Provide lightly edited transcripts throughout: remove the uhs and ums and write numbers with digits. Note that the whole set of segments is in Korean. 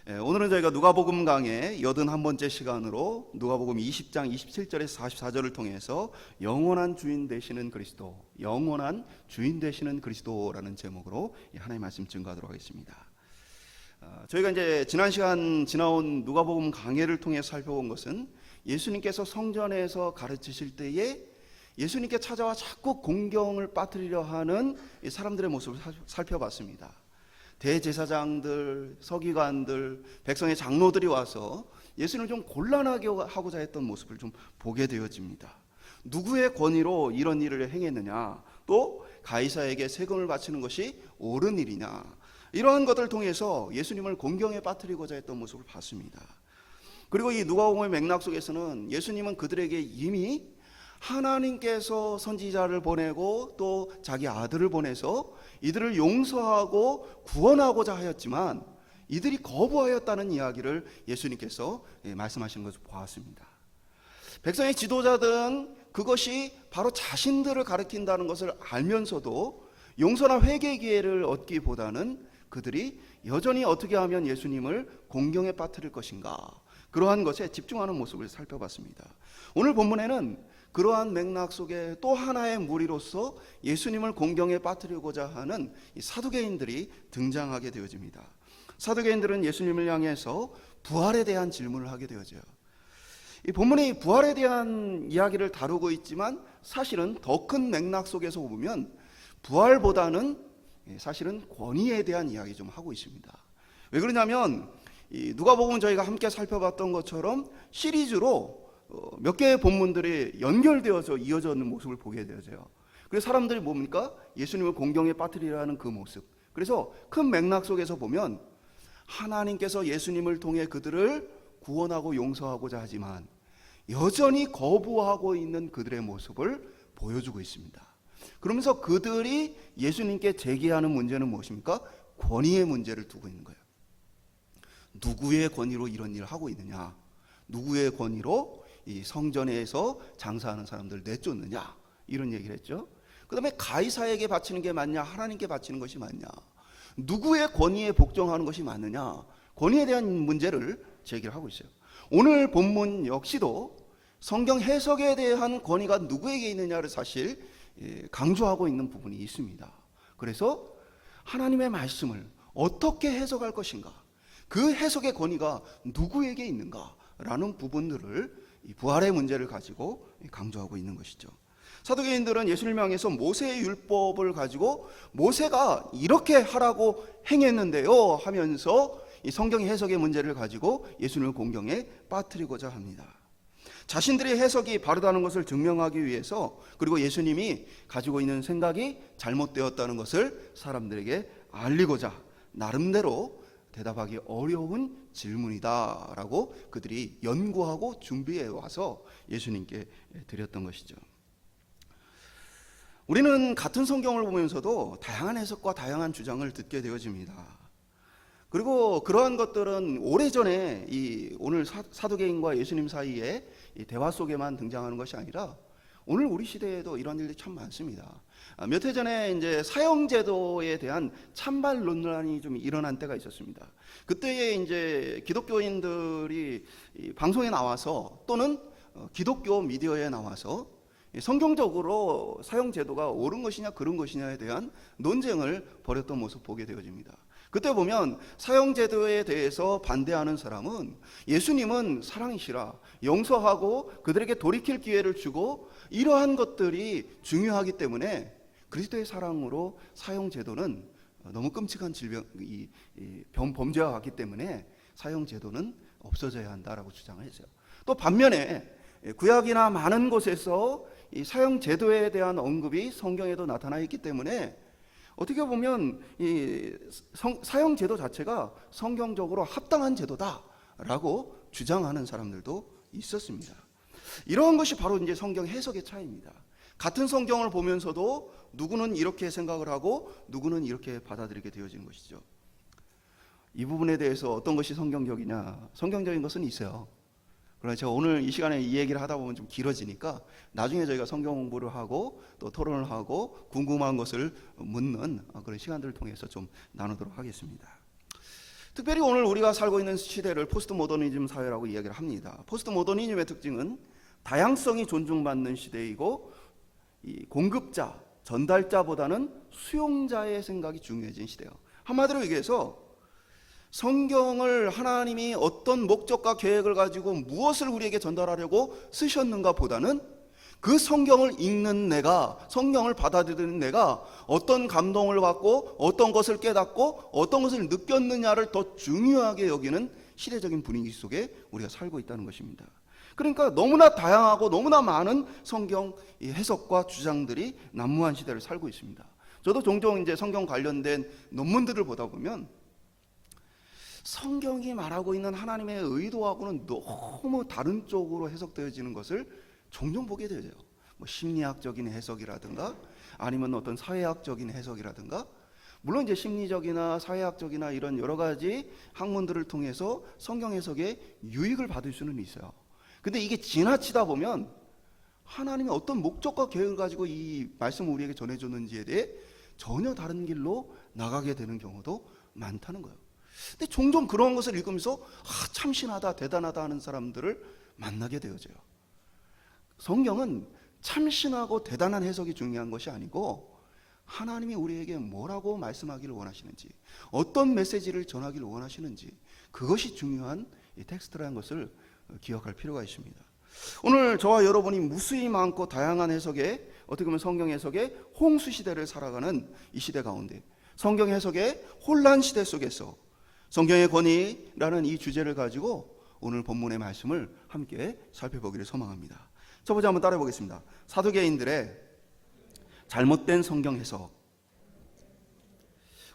오늘은 저희가 누가복음 강의 81번째 시간으로 누가복음 20장 27절에서 44절을 통해서 영원한 주인 되시는 그리스도, 영원한 주인 되시는 그리스도라는 제목으로 하나님의 말씀 증거하도록 하겠습니다. 저희가 이제 지난 시간 지나온 누가복음 강해를 통해 살펴본 것은 예수님께서 성전에서 가르치실 때에 예수님께 찾아와 자꾸 공경을 빠뜨리려 하는 사람들의 모습을 살펴봤습니다. 대제사장들, 서기관들, 백성의 장로들이 와서 예수님을 좀 곤란하게 하고자 했던 모습을 좀 보게 되어집니다. 누구의 권위로 이런 일을 행했느냐, 또 가이사에게 세금을 바치는 것이 옳은 일이냐, 이러한 것들을 통해서 예수님을 공경에 빠뜨리고자 했던 모습을 봤습니다. 그리고 이 누가복음의 맥락 속에서는 예수님은 그들에게 이미 하나님께서 선지자를 보내고 또 자기 아들을 보내서 이들을 용서하고 구원하고자 하였지만 이들이 거부하였다는 이야기를 예수님께서 말씀하시는 것을 보았습니다. 백성의 지도자들은 그것이 바로 자신들을 가리킨다는 것을 알면서도 용서나 회개의 기회를 얻기보다는 그들이 여전히 어떻게 하면 예수님을 공경에 빠뜨릴 것인가, 그러한 것에 집중하는 모습을 살펴봤습니다. 오늘 본문에는 그러한 맥락 속에 또 하나의 무리로서 예수님을 공경에 빠뜨리고자 하는 이 사두개인들이 등장하게 되어집니다. 사두개인들은 예수님을 향해서 부활에 대한 질문을 하게 되어져요. 이 본문이 부활에 대한 이야기를 다루고 있지만 사실은 더 큰 맥락 속에서 보면 부활보다는 사실은 권위에 대한 이야기 좀 하고 있습니다. 왜 그러냐면 이 누가복음 저희가 함께 살펴봤던 것처럼 시리즈로 몇 개의 본문들이 연결되어서 이어져 있는 모습을 보게 되어져요. 그래서 사람들이 뭡니까? 예수님을 공경에 빠뜨리라는 그 모습. 그래서 큰 맥락 속에서 보면 하나님께서 예수님을 통해 그들을 구원하고 용서하고자 하지만 여전히 거부하고 있는 그들의 모습을 보여주고 있습니다. 그러면서 그들이 예수님께 제기하는 문제는 무엇입니까? 권위의 문제를 두고 있는 거예요. 누구의 권위로 이런 일을 하고 있느냐? 누구의 권위로 이 성전에서 장사하는 사람들을 내쫓느냐, 이런 얘기를 했죠. 그 다음에 가이사에게 바치는 게 맞냐, 하나님께 바치는 것이 맞냐, 누구의 권위에 복종하는 것이 맞느냐, 권위에 대한 문제를 제기를 하고 있어요. 오늘 본문 역시도 성경 해석에 대한 권위가 누구에게 있느냐를 사실 강조하고 있는 부분이 있습니다. 그래서 하나님의 말씀을 어떻게 해석할 것인가, 그 해석의 권위가 누구에게 있는가라는 부분들을 이 부활의 문제를 가지고 강조하고 있는 것이죠. 사두개인들은 예수님을 향해서 모세의 율법을 가지고 모세가 이렇게 하라고 행했는데요 하면서 이 성경 해석의 문제를 가지고 예수님을 공경에 빠뜨리고자 합니다. 자신들의 해석이 바르다는 것을 증명하기 위해서, 그리고 예수님이 가지고 있는 생각이 잘못되었다는 것을 사람들에게 알리고자 나름대로 대답하기 어려운 질문이다라고 그들이 연구하고 준비해 와서 예수님께 드렸던 것이죠. 우리는 같은 성경을 보면서도 다양한 해석과 다양한 주장을 듣게 되어집니다. 그리고 그러한 것들은 오래전에 이 오늘 사두개인과 예수님 사이에 이 대화 속에만 등장하는 것이 아니라 오늘 우리 시대에도 이런 일들이 참 많습니다. 몇 해 전에 이제 사형제도에 대한 찬반 논란이 좀 일어난 때가 있었습니다. 그때에 이제 기독교인들이 방송에 나와서 또는 기독교 미디어에 나와서 성경적으로 사형제도가 옳은 것이냐 그른 것이냐에 대한 논쟁을 벌였던 모습 보게 되어집니다. 그때 보면 사형제도에 대해서 반대하는 사람은 예수님은 사랑이시라, 용서하고 그들에게 돌이킬 기회를 주고 이러한 것들이 중요하기 때문에 그리스도의 사랑으로 사형제도는 너무 끔찍한 범죄와 같기 때문에 사형제도는 없어져야 한다라고 주장을 했어요. 또 반면에 구약이나 많은 곳에서 이 사형제도에 대한 언급이 성경에도 나타나 있기 때문에 어떻게 보면 이 사형제도 자체가 성경적으로 합당한 제도다라고 주장하는 사람들도 있었습니다. 이런 것이 바로 이제 성경 해석의 차이입니다. 같은 성경을 보면서도 누구는 이렇게 생각을 하고 누구는 이렇게 받아들이게 되어지는 것이죠. 이 부분에 대해서 어떤 것이 성경적이냐, 성경적인 것은 있어요. 그러나 제가 오늘 이 시간에 이 얘기를 하다 보면 좀 길어지니까 나중에 저희가 성경 공부를 하고 또 토론을 하고 궁금한 것을 묻는 그런 시간들을 통해서 좀 나누도록 하겠습니다. 특별히 오늘 우리가 살고 있는 시대를 포스트 모더니즘 사회라고 이야기를 합니다. 포스트 모더니즘의 특징은 다양성이 존중받는 시대이고, 이 공급자, 전달자보다는 수용자의 생각이 중요해진 시대예요. 한마디로 얘기해서 성경을 하나님이 어떤 목적과 계획을 가지고 무엇을 우리에게 전달하려고 쓰셨는가 보다는 그 성경을 읽는 내가, 성경을 받아들이는 내가 어떤 감동을 받고 어떤 것을 깨닫고 어떤 것을 느꼈느냐를 더 중요하게 여기는 시대적인 분위기 속에 우리가 살고 있다는 것입니다. 그러니까 너무나 다양하고 너무나 많은 성경 해석과 주장들이 난무한 시대를 살고 있습니다. 저도 종종 이제 성경 관련된 논문들을 보다 보면 성경이 말하고 있는 하나님의 의도하고는 너무 다른 쪽으로 해석되어지는 것을 종종 보게 되죠. 뭐 심리학적인 해석이라든가 아니면 어떤 사회학적인 해석이라든가, 물론 이제 심리적이나 사회학적이나 이런 여러 가지 학문들을 통해서 성경 해석에 유익을 받을 수는 있어요. 근데 이게 지나치다 보면 하나님이 어떤 목적과 계획을 가지고 이 말씀을 우리에게 전해줬는지에 대해 전혀 다른 길로 나가게 되는 경우도 많다는 거예요. 근데 종종 그런 것을 읽으면서 참신하다, 대단하다 하는 사람들을 만나게 되어져요. 성경은 참신하고 대단한 해석이 중요한 것이 아니고 하나님이 우리에게 뭐라고 말씀하기를 원하시는지, 어떤 메시지를 전하기를 원하시는지, 그것이 중요한 이 텍스트라는 것을 기억할 필요가 있습니다. 오늘 저와 여러분이 무수히 많고 다양한 해석에, 어떻게 보면 성경 해석의 홍수 시대를 살아가는 이 시대 가운데, 성경 해석의 혼란 시대 속에서 성경의 권위라는 이 주제를 가지고 오늘 본문의 말씀을 함께 살펴보기를 소망합니다. 첫 번째 한번 따라해 보겠습니다. 사두개인들의 잘못된 성경 해석.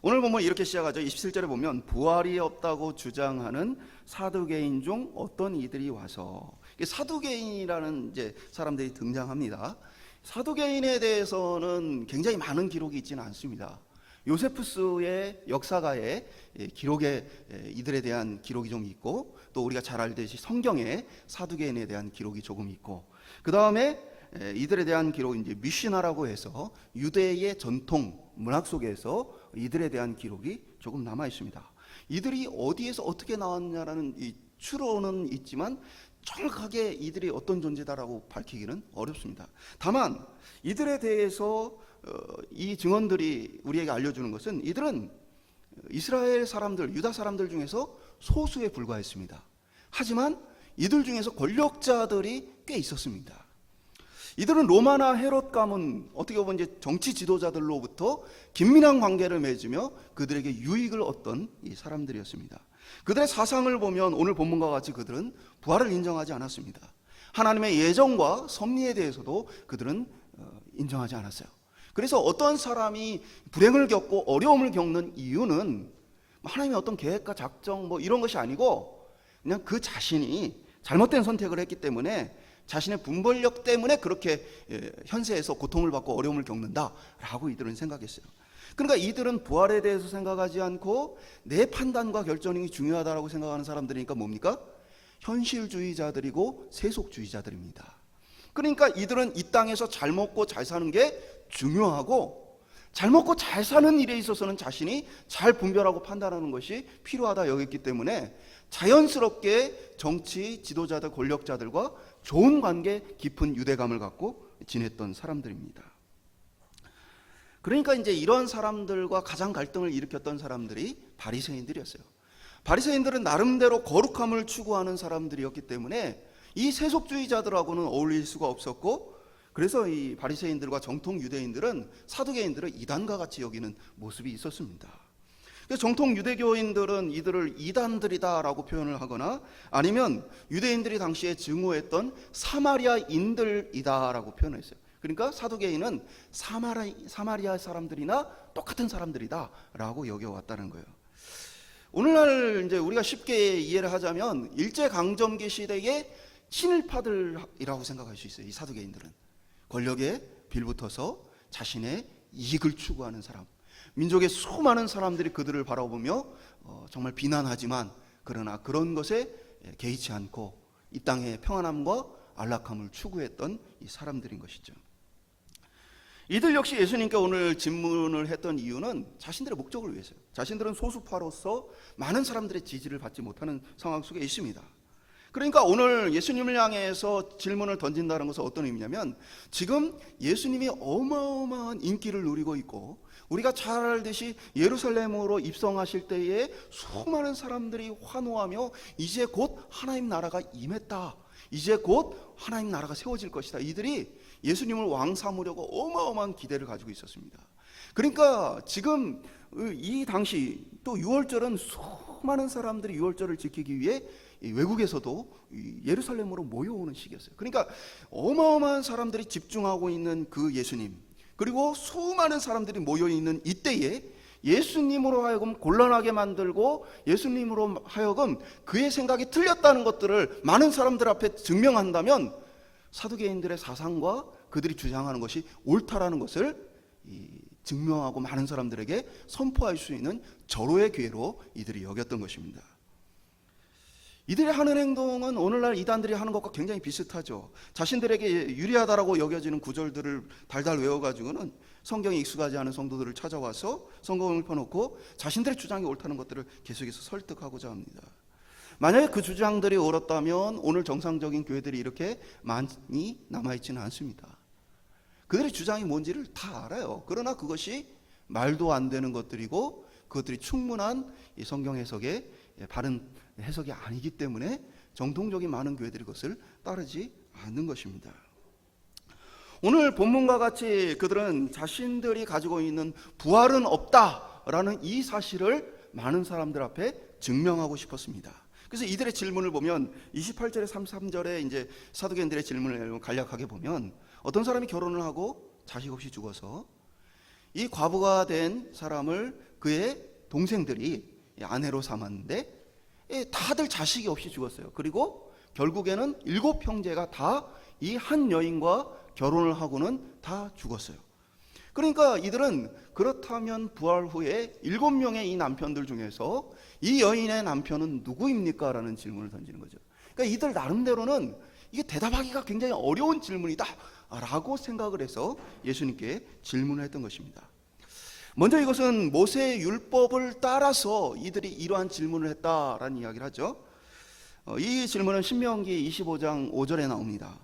오늘 본문 이렇게 시작하죠. 27절에 보면 부활이 없다고 주장하는 사두개인 중 어떤 이들이 와서, 사두개인이라는 이제 사람들이 등장합니다. 사두개인에 대해서는 굉장히 많은 기록이 있지는 않습니다. 요세푸스의 역사가의 기록에 이들에 대한 기록이 좀 있고, 또 우리가 잘 알듯이 성경에 사두개인에 대한 기록이 조금 있고, 그 다음에 이들에 대한 기록은 이제 미시나라고 해서 유대의 전통 문학 속에서 이들에 대한 기록이 조금 남아 있습니다. 이들이 어디에서 어떻게 나왔냐라는 이 추론은 있지만 정확하게 이들이 어떤 존재다라고 밝히기는 어렵습니다. 다만 이들에 대해서 이 증언들이 우리에게 알려주는 것은 이들은 이스라엘 사람들, 유다 사람들 중에서 소수에 불과했습니다. 하지만 이들 중에서 권력자들이 꽤 있었습니다. 이들은 로마나 헤롯 가문, 어떻게 보면 이제 정치 지도자들로부터 긴밀한 관계를 맺으며 그들에게 유익을 얻던 이 사람들이었습니다. 그들의 사상을 보면 오늘 본문과 같이 그들은 부활을 인정하지 않았습니다. 하나님의 예정과 섭리에 대해서도 그들은 인정하지 않았어요. 그래서 어떤 사람이 불행을 겪고 어려움을 겪는 이유는 하나님의 어떤 계획과 작정 뭐 이런 것이 아니고 그냥 그 자신이 잘못된 선택을 했기 때문에, 자신의 분별력 때문에 그렇게 현세에서 고통을 받고 어려움을 겪는다라고 이들은 생각했어요. 그러니까 이들은 부활에 대해서 생각하지 않고 내 판단과 결정이 중요하다고 생각하는 사람들이니까 뭡니까? 현실주의자들이고 세속주의자들입니다. 그러니까 이들은 이 땅에서 잘 먹고 잘 사는 게 중요하고, 잘 먹고 잘 사는 일에 있어서는 자신이 잘 분별하고 판단하는 것이 필요하다 여겼기 때문에 자연스럽게 정치 지도자들, 권력자들과 좋은 관계, 깊은 유대감을 갖고 지냈던 사람들입니다. 그러니까 이제 이런 사람들과 가장 갈등을 일으켰던 사람들이 바리새인들이었어요. 바리새인들은 나름대로 거룩함을 추구하는 사람들이었기 때문에 이 세속주의자들하고는 어울릴 수가 없었고, 그래서 이 바리새인들과 정통 유대인들은 사두개인들을 이단과 같이 여기는 모습이 있었습니다. 정통 유대교인들은 이들을 이단들이다라고 표현을 하거나, 아니면 유대인들이 당시에 증오했던 사마리아인들이다라고 표현을 했어요. 그러니까 사두개인은 사마리아 사람들이나 똑같은 사람들이다라고 여겨왔다는 거예요. 오늘날 이제 우리가 쉽게 이해를 하자면 일제강점기 시대의 친일파들이라고 생각할 수 있어요. 이 사두개인들은 권력에 빌붙어서 자신의 이익을 추구하는 사람, 민족의 수많은 사람들이 그들을 바라보며 정말 비난하지만 그러나 그런 것에 개의치 않고 이 땅의 평안함과 안락함을 추구했던 이 사람들인 것이죠. 이들 역시 예수님께 오늘 질문을 했던 이유는 자신들의 목적을 위해서요. 자신들은 소수파로서 많은 사람들의 지지를 받지 못하는 상황 속에 있습니다. 그러니까 오늘 예수님을 향해서 질문을 던진다는 것은 어떤 의미냐면, 지금 예수님이 어마어마한 인기를 누리고 있고, 우리가 잘 알듯이 예루살렘으로 입성하실 때에 수많은 사람들이 환호하며 이제 곧 하나님 나라가 임했다, 이제 곧 하나님 나라가 세워질 것이다, 이들이 예수님을 왕 삼으려고 어마어마한 기대를 가지고 있었습니다. 그러니까 지금 이 당시 또 유월절은 수많은 사람들이 유월절을 지키기 위해 외국에서도 예루살렘으로 모여오는 시기였어요. 그러니까 어마어마한 사람들이 집중하고 있는 그 예수님, 그리고 수많은 사람들이 모여있는 이때에 예수님으로 하여금 곤란하게 만들고 예수님으로 하여금 그의 생각이 틀렸다는 것들을 많은 사람들 앞에 증명한다면, 사두개인들의 사상과 그들이 주장하는 것이 옳다라는 것을 증명하고 많은 사람들에게 선포할 수 있는 절호의 기회로 이들이 여겼던 것입니다. 이들이 하는 행동은 오늘날 이단들이 하는 것과 굉장히 비슷하죠. 자신들에게 유리하다라고 여겨지는 구절들을 달달 외워가지고는 성경에 익숙하지 않은 성도들을 찾아와서 성경을 펴놓고 자신들의 주장이 옳다는 것들을 계속해서 설득하고자 합니다. 만약에 그 주장들이 옳았다면 오늘 정상적인 교회들이 이렇게 많이 남아있지는 않습니다. 그들의 주장이 뭔지를 다 알아요. 그러나 그것이 말도 안 되는 것들이고 그것들이 충분한 이 성경 해석의 바른 해석이 아니기 때문에 정통적인 많은 교회들이 그것을 따르지 않는 것입니다. 오늘 본문과 같이 그들은 자신들이 가지고 있는 부활은 없다라는 이 사실을 많은 사람들 앞에 증명하고 싶었습니다. 그래서 이들의 질문을 보면 28절에 33절에 이제 사두개인들의 질문을 간략하게 보면, 어떤 사람이 결혼을 하고 자식 없이 죽어서 이 과부가 된 사람을 그의 동생들이 아내로 삼았는데 다들 자식이 없이 죽었어요. 그리고 결국에는 7 형제가 다 이 한 여인과 결혼을 하고는 다 죽었어요. 그러니까 이들은 그렇다면 부활 후에 7명의 이 남편들 중에서 이 여인의 남편은 누구입니까? 라는 질문을 던지는 거죠. 그러니까 이들 나름대로는 이게 대답하기가 굉장히 어려운 질문이다 라고 생각을 해서 예수님께 질문을 했던 것입니다. 먼저 이것은 모세의 율법을 따라서 이들이 이러한 질문을 했다라는 이야기를 하죠. 이 질문은 신명기 25장 5절에 나옵니다.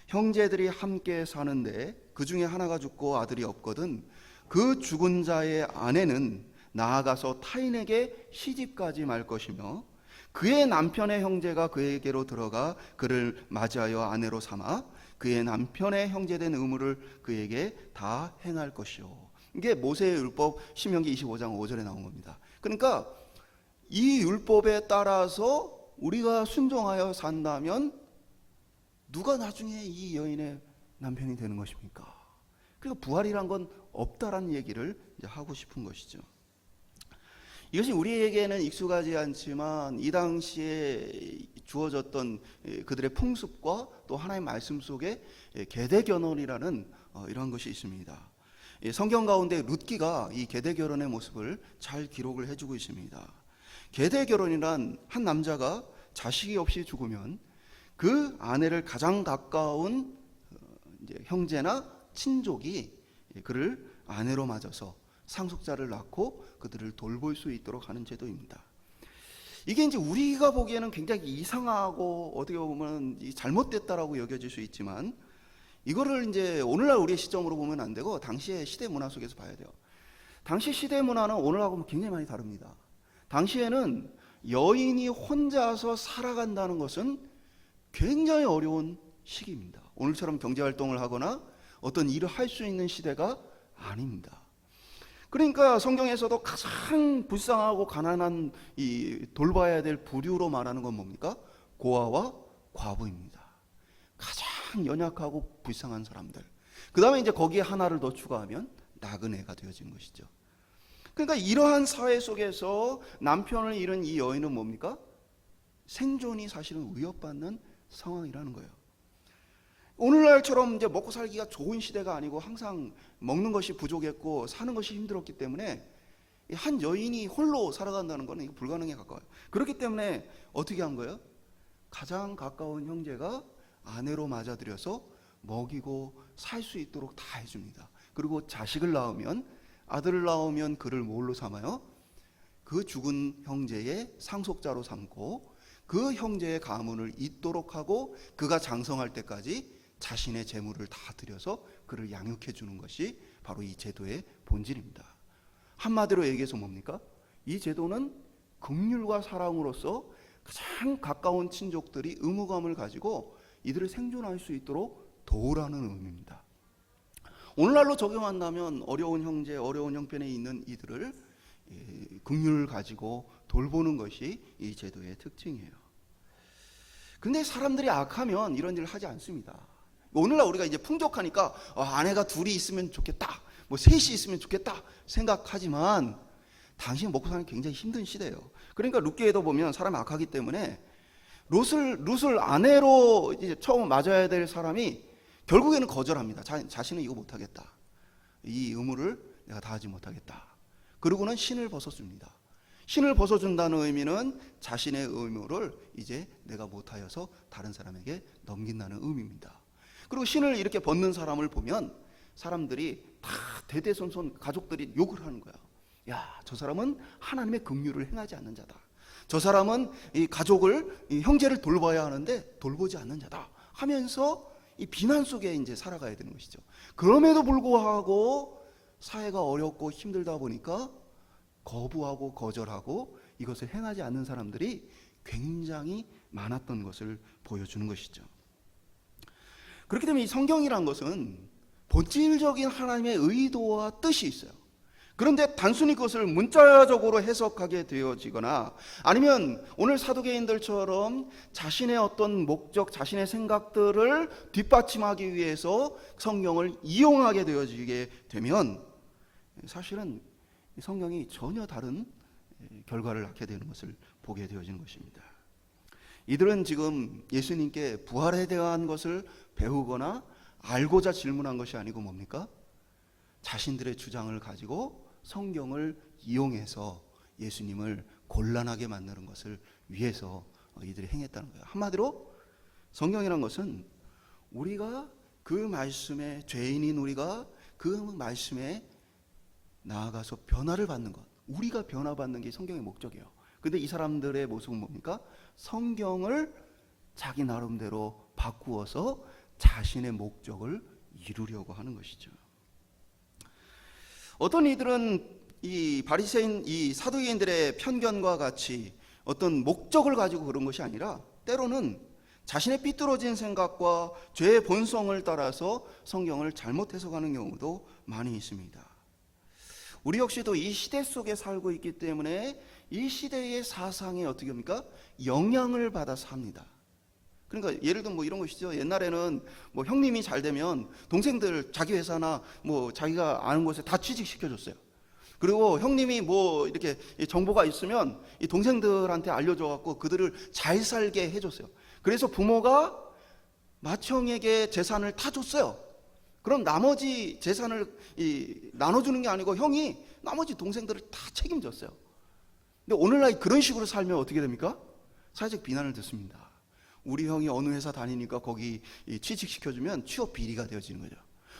형제들이 함께 사는데 그 중에 하나가 죽고 아들이 없거든 그 죽은 자의 아내는 나아가서 타인에게 시집가지 말 것이며 그의 남편의 형제가 그에게로 들어가 그를 맞이하여 아내로 삼아 그의 남편의 형제된 의무를 그에게 다 행할 것이요. 이게 모세의 율법 신명기 25장 5절에 나온 겁니다. 그러니까 이 율법에 따라서 우리가 순종하여 산다면 누가 나중에 이 여인의 남편이 되는 것입니까? 그리고 부활이란 건 없다라는 얘기를 이제 하고 싶은 것이죠. 이것이 우리에게는 익숙하지 않지만 이 당시에 주어졌던 그들의 풍습과 또 하나님의 말씀 속에 계대결혼이라는 이런 것이 있습니다. 성경 가운데 룻기가 이 계대결혼의 모습을 잘 기록을 해주고 있습니다. 계대결혼이란 한 남자가 자식이 없이 죽으면 그 아내를 가장 가까운 이제 형제나 친족이 그를 아내로 맞아서 상속자를 낳고 그들을 돌볼 수 있도록 하는 제도입니다. 이게 이제 우리가 보기에는 굉장히 이상하고 어떻게 보면 잘못됐다라고 여겨질 수 있지만, 이거를 이제 오늘날 우리의 시점으로 보면 안 되고 당시의 시대 문화 속에서 봐야 돼요. 당시 시대 문화는 오늘하고 굉장히 많이 다릅니다. 당시에는 여인이 혼자서 살아간다는 것은 굉장히 어려운 시기입니다. 오늘처럼 경제활동을 하거나 어떤 일을 할 수 있는 시대가 아닙니다. 그러니까 성경에서도 가장 불쌍하고 가난한 이 돌봐야 될 부류로 말하는 건 뭡니까? 고아와 과부입니다. 가장 연약하고 불쌍한 사람들. 그 다음에 이제 거기에 하나를 더 추가하면 나그네가 되어진 것이죠. 그러니까 이러한 사회 속에서 남편을 잃은 이 여인은 뭡니까? 생존이 사실은 위협받는 상황이라는 거예요. 오늘날처럼 이제 먹고 살기가 좋은 시대가 아니고 항상 먹는 것이 부족했고 사는 것이 힘들었기 때문에 한 여인이 홀로 살아간다는 것은 불가능에 가까워요. 그렇기 때문에 어떻게 한 거예요? 가장 가까운 형제가 아내로 맞아들여서 먹이고 살 수 있도록 다 해줍니다. 그리고 자식을 낳으면, 아들을 낳으면 그를 뭘로 삼아요? 그 죽은 형제의 상속자로 삼고 그 형제의 가문을 잇도록 하고 그가 장성할 때까지 자신의 재물을 다 들여서 그를 양육해 주는 것이 바로 이 제도의 본질입니다. 한마디로 얘기해서 뭡니까? 이 제도는 긍휼과 사랑으로서 가장 가까운 친족들이 의무감을 가지고 이들을 생존할 수 있도록 도우라는 의미입니다. 오늘날로 적용한다면 어려운 형제, 어려운 형편에 있는 이들을 긍휼을 가지고 돌보는 것이 이 제도의 특징이에요. 근데 사람들이 악하면 이런 일을 하지 않습니다. 오늘날 우리가 이제 풍족하니까 아내가 둘이 있으면 좋겠다, 뭐 셋이 있으면 좋겠다 생각하지만 당신 먹고 사는 굉장히 힘든 시대예요. 그러니까 룻기에도 보면 사람이 악하기 때문에 룻을 아내로 이제 처음 맞아야 될 사람이 결국에는 거절합니다. 자신은 이거 못하겠다, 이 의무를 내가 다하지 못하겠다. 그러고는 신을 벗어줍니다. 신을 벗어준다는 의미는 자신의 의무를 이제 내가 못하여서 다른 사람에게 넘긴다는 의미입니다. 그리고 신을 이렇게 벗는 사람을 보면 사람들이 다 대대손손 가족들이 욕을 하는 거야. 야, 저 사람은 하나님의 긍휼을 행하지 않는 자다. 저 사람은 이 가족을, 이 형제를 돌봐야 하는데 돌보지 않는 자다 하면서 이 비난 속에 이제 살아가야 되는 것이죠. 그럼에도 불구하고 사회가 어렵고 힘들다 보니까 거부하고 거절하고 이것을 행하지 않는 사람들이 굉장히 많았던 것을 보여주는 것이죠. 그렇기 때문에 이 성경이란 것은 본질적인 하나님의 의도와 뜻이 있어요. 그런데 단순히 그것을 문자적으로 해석하게 되어지거나 아니면 오늘 사두개인들처럼 자신의 어떤 목적, 자신의 생각들을 뒷받침하기 위해서 성경을 이용하게 되어지게 되면 사실은 성경이 전혀 다른 결과를 낳게 되는 것을 보게 되어지는 것입니다. 이들은 지금 예수님께 부활에 대한 것을 배우거나 알고자 질문한 것이 아니고 뭡니까? 자신들의 주장을 가지고 성경을 이용해서 예수님을 곤란하게 만드는 것을 위해서 이들이 행했다는 거예요. 한마디로 성경이란 것은 우리가 그 말씀에, 죄인인 우리가 그 말씀에 나아가서 변화를 받는 것, 우리가 변화받는 게 성경의 목적이에요. 근데 이 사람들의 모습은 뭡니까? 성경을 자기 나름대로 바꾸어서 자신의 목적을 이루려고 하는 것이죠. 어떤 이들은 이 바리새인, 이 사두개인들의 편견과 같이 어떤 목적을 가지고 그런 것이 아니라 때로는 자신의 삐뚤어진 생각과 죄의 본성을 따라서 성경을 잘못 해석하는 경우도 많이 있습니다. 우리 역시도 이 시대 속에 살고 있기 때문에 이 시대의 사상에 어떻게 합니까? 영향을 받아 삽니다. 그러니까 예를 들면 뭐 이런 것이죠. 옛날에는 뭐 형님이 잘 되면 동생들 자기 회사나 뭐 자기가 아는 곳에 다 취직시켜줬어요. 그리고 형님이 뭐 이렇게 정보가 있으면 이 동생들한테 알려줘갖고 그들을 잘 살게 해줬어요. 그래서 부모가 맏형에게 재산을 다 줬어요. 그럼 나머지 재산을 나눠주는 게 아니고 형이 나머지 동생들을 다 책임졌어요. 근데 오늘날 그런 식으로 살면 어떻게 됩니까? 사회적 비난을 듣습니다. 우리 형이 어느 회사 다니니까 거기 취직시켜주면 취업 비리가 되어지는 거죠.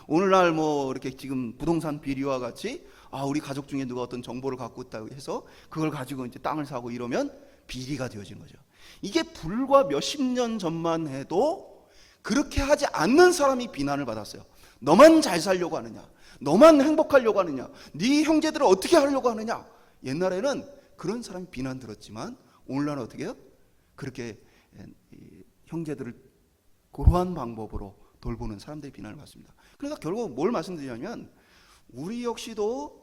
오늘날 뭐 이렇게 지금 부동산 비리와 같이 우리 가족 중에 누가 어떤 정보를 갖고 있다고 해서 그걸 가지고 이제 땅을 사고 이러면 비리가 되어지는 거죠. 이게 불과 몇십 년 전만 해도 그렇게 하지 않는 사람이 비난을 받았어요. 너만 잘 살려고 하느냐, 너만 행복하려고 하느냐, 네 형제들을 어떻게 하려고 하느냐. 옛날에는 그런 사람이 비난 들었지만 오늘날은 어떻게 해요? 그렇게 형제들을 그러한 방법으로 돌보는 사람들이 비난을 받습니다. 그러니까 결국 뭘 말씀드리냐면 우리 역시도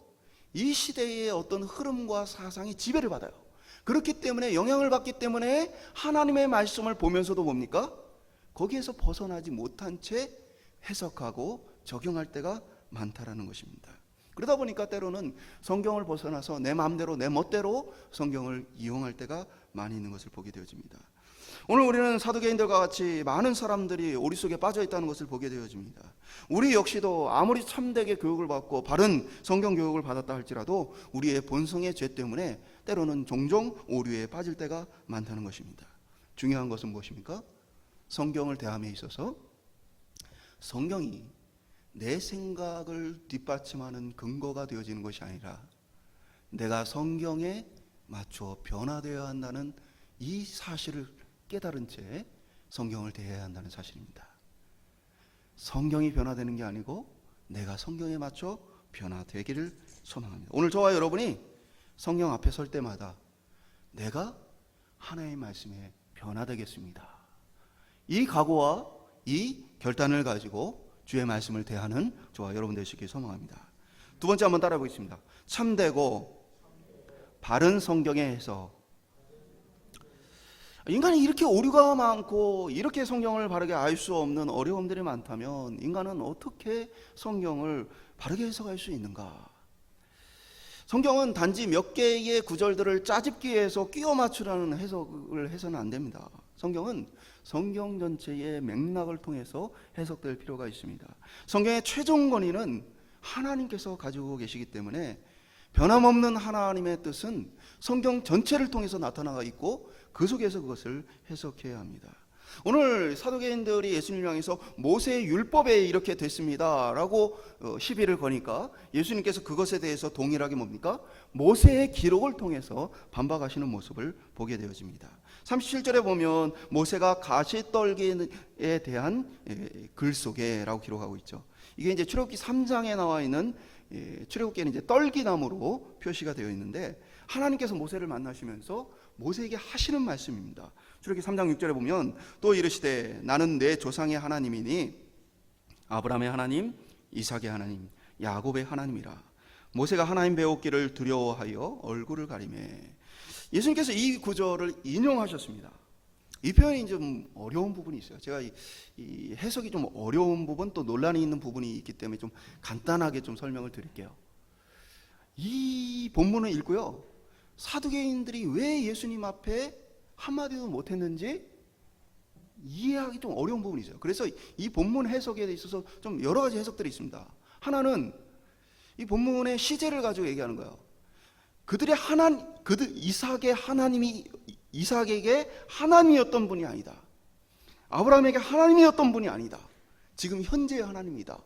이 시대의 어떤 흐름과 사상이 지배를 받아요. 그렇기 때문에 영향을 받기 때문에 하나님의 말씀을 보면서도 뭡니까? 거기에서 벗어나지 못한 채 해석하고 적용할 때가 많다라는 것입니다. 그러다 보니까 때로는 성경을 벗어나서 내 마음대로 내 멋대로 성경을 이용할 때가 많이 있는 것을 보게 되어집니다. 오늘 우리는 사두개인들과 같이 많은 사람들이 오리 속에 빠져 있다는 것을 보게 되어집니다. 우리 역시도 아무리 참되게 교육을 받고 바른 성경 교육을 받았다 할지라도 우리의 본성의 죄 때문에 때로는 종종 오류에 빠질 때가 많다는 것입니다. 중요한 것은 무엇입니까? 성경을 대함에 있어서 성경이 내 생각을 뒷받침하는 근거가 되어지는 것이 아니라 내가 성경에 맞춰 변화되어야 한다는 이 사실을 깨달은 채 성경을 대해야 한다는 사실입니다. 성경이 변화되는 게 아니고 내가 성경에 맞춰 변화되기를 소망합니다. 오늘 저와 여러분이 성경 앞에 설 때마다 내가 하나님의 말씀에 변화되겠습니다. 이 각오와 이 결단을 가지고 주의 말씀을 대하는 저와 여러분 되시길 소망합니다. 두 번째 한번 따라해 보겠습니다. 참되고 바른 성경의 해석. 인간이 이렇게 오류가 많고 이렇게 성경을 바르게 알 수 없는 어려움들이 많다면 인간은 어떻게 성경을 바르게 해석할 수 있는가? 성경은 단지 몇 개의 구절들을 짜집기 위해서 끼워 맞추라는 해석을 해서는 안 됩니다. 성경은 성경 전체의 맥락을 통해서 해석될 필요가 있습니다. 성경의 최종 권위는 하나님께서 가지고 계시기 때문에 변함없는 하나님의 뜻은 성경 전체를 통해서 나타나가 있고 그 속에서 그것을 해석해야 합니다. 오늘 사도계인들이 예수님을 향해서 모세의 율법에 이렇게 됐습니다 라고 시비를 거니까 예수님께서 그것에 대해서 동일하게 뭡니까? 모세의 기록을 통해서 반박하시는 모습을 보게 되어집니다. 37절에 보면 모세가 가시떨기에 대한 글 속에 라고 기록하고 있죠. 이게 이제 출애굽기 3장에 나와 있는 출애굽기에는 이제 떨기나무로 표시가 되어 있는데 하나님께서 모세를 만나시면서 모세에게 하시는 말씀입니다. 출애굽기 3장 6절에 보면 또 이르시되 나는 내 조상의 하나님이니 아브라함의 하나님, 이삭의 하나님, 야곱의 하나님이라. 모세가 하나님 배웠기를 두려워하여 얼굴을 가리매. 예수님께서 이 구절을 인용하셨습니다. 이 표현이 좀 어려운 부분이 있어요. 제가 이 해석이 좀 어려운 부분 또 논란이 있는 부분이 있기 때문에 좀 간단하게 좀 설명을 드릴게요. 이 본문을 읽고요, 사두개인들이 왜 예수님 앞에 한마디도 못했는지 이해하기 좀 어려운 부분이 있어요. 그래서 이 본문 해석에 있어서 좀 여러 가지 해석들이 있습니다. 하나는 이 본문의 시제를 가지고 얘기하는 거예요. 이삭의 하나님이 이삭에게 하나님이었던 분이 아니다. 아브라함에게 하나님이었던 분이 아니다. 지금 현재의 하나님이다.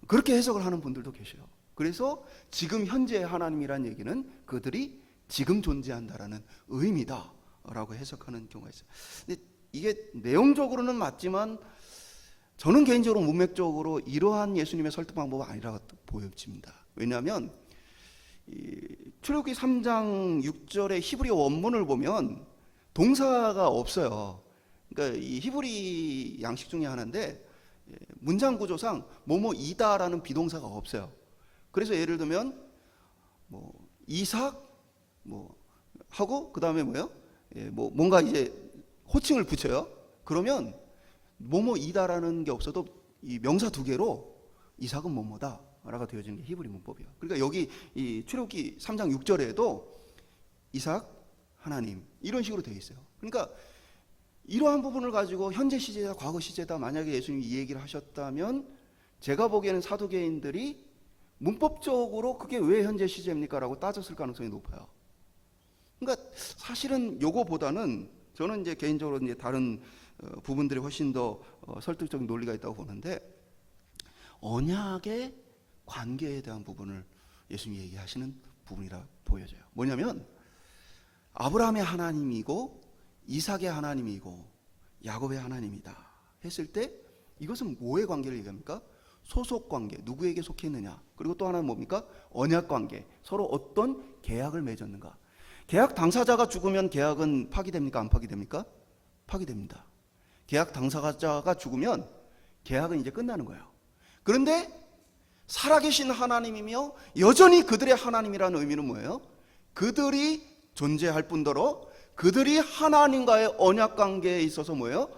그렇게 해석을 하는 분들도 계셔요. 그래서 지금 현재의 하나님이란 얘기는 그들이 지금 존재한다라는 의미다 라고 해석하는 경우가 있어요. 근데 이게 내용적으로는 맞지만 저는 개인적으로 문맥적으로 이러한 예수님의 설득 방법은 아니라고 보여집니다. 왜냐하면 출애굽기 3장 6절의 히브리 원문을 보면 동사가 없어요. 그러니까 이 히브리 양식 중에 하나인데 문장 구조상 뭐뭐이다라는 비동사가 없어요. 그래서 예를 들면 뭐 이삭 뭐 하고 그 다음에 뭐예요? 뭐 뭔가 이제 호칭을 붙여요. 그러면 뭐뭐이다라는 게 없어도 이 명사 두 개로 이삭은 뭐뭐다 라고 되어지는 게 히브리 문법이에요. 그러니까 여기 이 출애굽기 3장 6절에도 이삭 하나님 이런 식으로 되어 있어요. 그러니까 이러한 부분을 가지고 현재 시제다 과거 시제다 만약에 예수님이 이 얘기를 하셨다면 제가 보기에는 사두개인들이 문법적으로 그게 왜 현재 시제입니까? 라고 따졌을 가능성이 높아요. 그러니까 사실은 요거보다는 저는 이제 개인적으로 이제 다른 부분들이 훨씬 더 설득적인 논리가 있다고 보는데 언약의 관계에 대한 부분을 예수님이 얘기하시는 부분이라 보여져요. 뭐냐면 아브라함의 하나님이고 이삭의 하나님이고 야곱의 하나님이다 했을 때 이것은 뭐의 관계를 얘기합니까? 소속 관계, 누구에게 속해 있느냐. 그리고 또 하나는 뭡니까? 언약 관계, 서로 어떤 계약을 맺었는가. 계약 당사자가 죽으면 계약은 파기됩니까? 안 파기됩니까? 파기됩니다. 계약 당사자가 죽으면 계약은 이제 끝나는 거예요. 그런데 살아계신 하나님이며 여전히 그들의 하나님이라는 의미는 뭐예요? 그들이 존재할 뿐더러 그들이 하나님과의 언약 관계에 있어서 뭐예요?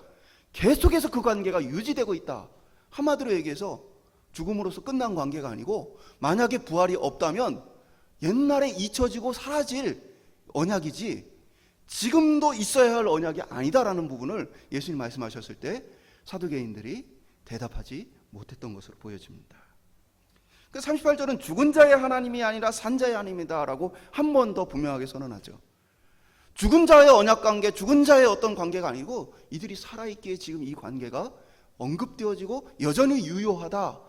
계속해서 그 관계가 유지되고 있다. 한마디로 얘기해서 죽음으로써 끝난 관계가 아니고 만약에 부활이 없다면 옛날에 잊혀지고 사라질 언약이지 지금도 있어야 할 언약이 아니다라는 부분을 예수님 말씀하셨을 때 사두개인들이 대답하지 못했던 것으로 보여집니다. 38절은 죽은 자의 하나님이 아니라 산 자의 하나님이다 라고 한 번 더 분명하게 선언하죠. 죽은 자의 언약 관계, 죽은 자의 어떤 관계가 아니고 이들이 살아있기에 지금 이 관계가 언급되어지고 여전히 유효하다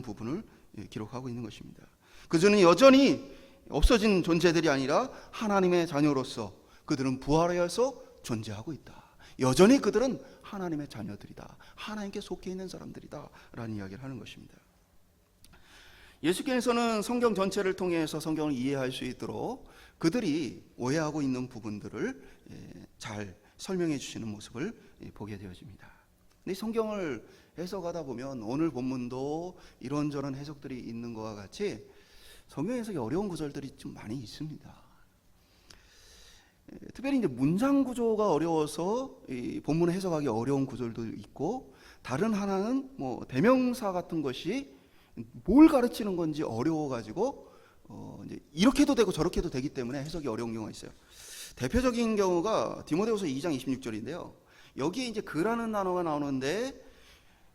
부분을 기록하고 있는 것입니다. 그들은 여전히 없어진 존재들이 아니라 하나님의 자녀로서 그들은 부활하여서 존재하고 있다. 여전히 그들은 하나님의 자녀들이다. 하나님께 속해 있는 사람들이다 라는 이야기를 하는 것입니다. 예수께서는 성경 전체를 통해서 성경을 이해할 수 있도록 그들이 오해하고 있는 부분들을 잘 설명해 주시는 모습을 보게 되어집니다. 근데 성경을 해석하다 보면 오늘 본문도 이런저런 해석들이 있는 것과 같이 성경 해석이 어려운 구절들이 좀 많이 있습니다. 특별히 이제 문장 구조가 어려워서 이 본문을 해석하기 어려운 구절도 있고, 다른 하나는 뭐 대명사 같은 것이 뭘 가르치는 건지 어려워가지고 이제 이렇게도 되고 저렇게도 되기 때문에 해석이 어려운 경우가 있어요. 대표적인 경우가 디모데후서 2장 26절인데요. 여기에 이제 그라는 단어가 나오는데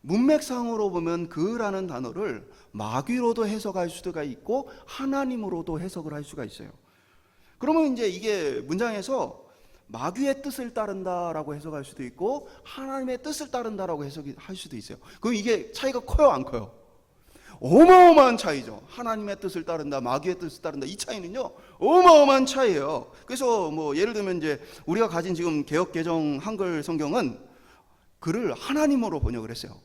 문맥상으로 보면 그라는 단어를 마귀로도 해석할 수가 있고 하나님으로도 해석을 할 수가 있어요. 그러면 이제 이게 문장에서 마귀의 뜻을 따른다라고 해석할 수도 있고 하나님의 뜻을 따른다라고 해석할 수도 있어요. 그럼 이게 차이가 커요, 안 커요? 어마어마한 차이죠. 하나님의 뜻을 따른다, 마귀의 뜻을 따른다. 이 차이는요, 어마어마한 차이예요. 그래서 뭐 예를 들면 이제 우리가 가진 지금 개역 개정 한글 성경은 그를 하나님으로 번역을 했어요.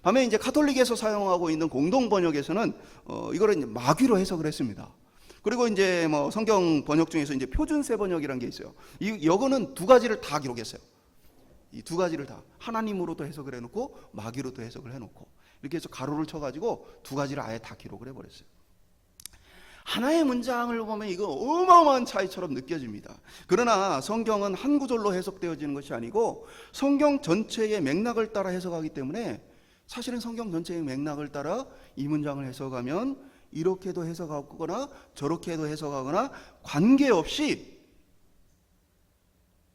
반면에 이제 카톨릭에서 사용하고 있는 공동 번역에서는 이거를 이제 마귀로 해석을 했습니다. 그리고 이제 뭐 성경 번역 중에서 이제 표준세 번역이라는 게 있어요. 이거는 두 가지를 다 기록했어요. 이 두 가지를 다 하나님으로도 해석을 해놓고 마귀로도 해석을 해놓고 이렇게 해서 가로를 쳐가지고 두 가지를 아예 다 기록을 해버렸어요. 하나의 문장을 보면 이거 어마어마한 차이처럼 느껴집니다. 그러나 성경은 한 구절로 해석되어지는 것이 아니고 성경 전체의 맥락을 따라 해석하기 때문에 사실은 성경 전체의 맥락을 따라 이 문장을 해석하면 이렇게도 해석하거나 저렇게도 해석하거나 관계없이